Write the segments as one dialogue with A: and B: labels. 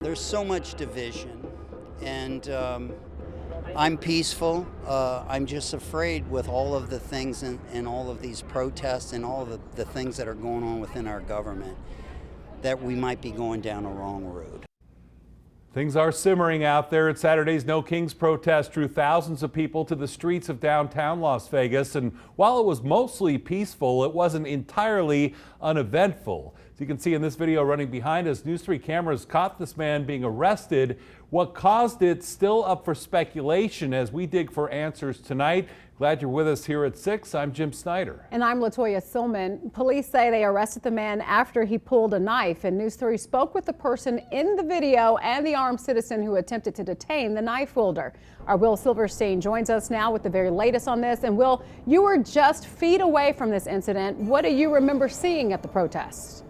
A: There's so much division, and I'm peaceful. I'm just afraid with all of the things and all of these protests and all of the things that are going on within our government that we might be going down a wrong road.
B: Things are simmering out there at Saturday's No Kings protest drew thousands of people to the streets of downtown Las Vegas. And while it was mostly peaceful, it wasn't entirely uneventful. As you can see in this video running behind us, News 3 cameras caught this man being arrested. What caused it still up for speculation as we dig for answers tonight. Glad you're with us here at 6. I'm Jim Snyder.
C: And I'm Latoya Silman. Police say they arrested the man after he pulled a knife, and News 3 spoke with the person in the video and the armed citizen who attempted to detain the knife wielder. Our Will Silverstein joins us now with the very latest on this. And Will, you were just feet away from this incident. What do you remember seeing at the protest?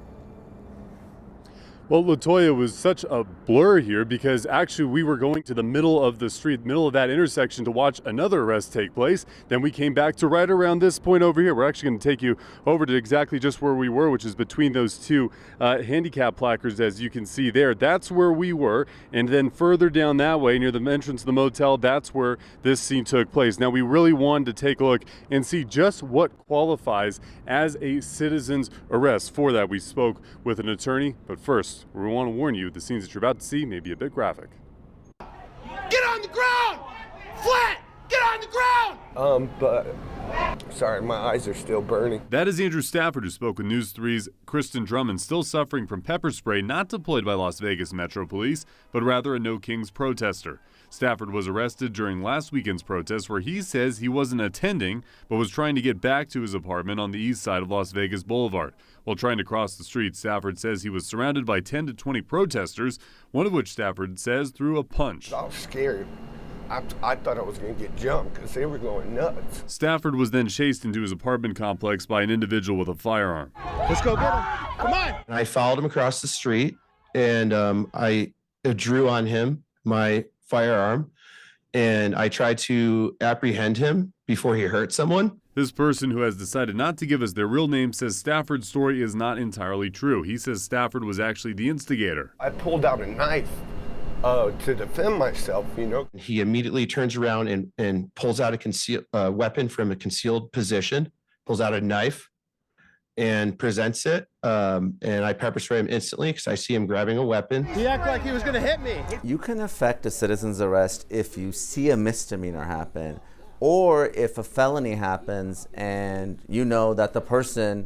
D: Well, Latoya, was such a blur here because actually we were going to the middle of the street, middle of that intersection to watch another arrest take place. Then we came back to right around this point over here. We're actually going to take you over to exactly just where we were, which is between those two handicap placards, as you can see there. That's where we were. And then further down that way near the entrance of the motel, that's where this scene took place. Now, we really wanted to take a look and see just what qualifies as a citizen's arrest. For that, we spoke with an attorney. But first, we want to warn you, the scenes that you're about to see may be a bit graphic.
E: Get on the ground! Flat! Get on the ground!
F: Sorry, my eyes are still burning.
D: That is Andrew Stafford, who spoke with News 3's Kristen Drummond, still suffering from pepper spray not deployed by Las Vegas Metro Police, but rather a No Kings protester. Stafford was arrested during last weekend's protest where he says he wasn't attending, but was trying to get back to his apartment on the east side of Las Vegas Boulevard. While trying to cross the street, Stafford says he was surrounded by 10 to 20 protesters, one of which Stafford says threw a punch.
F: I was scared. I thought I was going to get jumped because they were going nuts.
D: Stafford was then chased into his apartment complex by an individual with a firearm.
E: Let's go get him. Come on.
G: I followed him across the street, and I drew on him my firearm, and I tried to apprehend him before he hurt someone.
D: This person, who has decided not to give us their real name, says Stafford's story is not entirely true. He says Stafford was actually the instigator.
F: I pulled out a knife to defend myself, you know.
G: He immediately turns around and pulls out a concealed weapon from a concealed position, pulls out a knife and presents it. And I pepper spray him instantly because I see him grabbing a weapon.
E: He acted like he was going to hit me.
H: You can affect a citizen's arrest if you see a misdemeanor happen, or if a felony happens and you know that the person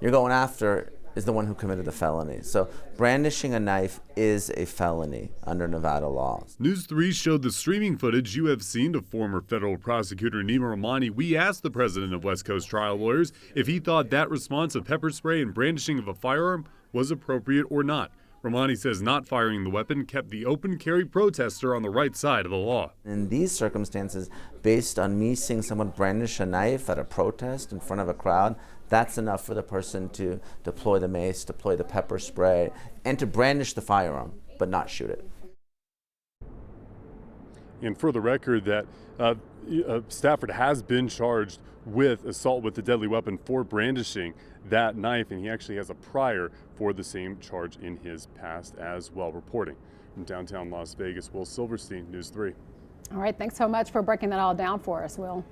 H: you're going after is the one who committed the felony. So brandishing a knife is a felony under Nevada laws.
D: News 3 showed the streaming footage you have seen to former federal prosecutor Nima Rahmani. We asked the president of West Coast Trial Lawyers if he thought that response of pepper spray and brandishing of a firearm was appropriate or not. Rahmani says not firing the weapon kept the open carry protester on the right side of the law.
H: In these circumstances, based on me seeing someone brandish a knife at a protest in front of a crowd, that's enough for the person to deploy the mace, deploy the pepper spray, and to brandish the firearm, but not shoot it.
D: And for the record, that Stafford has been charged with assault with a deadly weapon for brandishing that knife, and he actually has a prior for the same charge in his past as well. Reporting from downtown Las Vegas, Will Silverstein, News 3.
C: All right, thanks so much for breaking that all down for us, Will.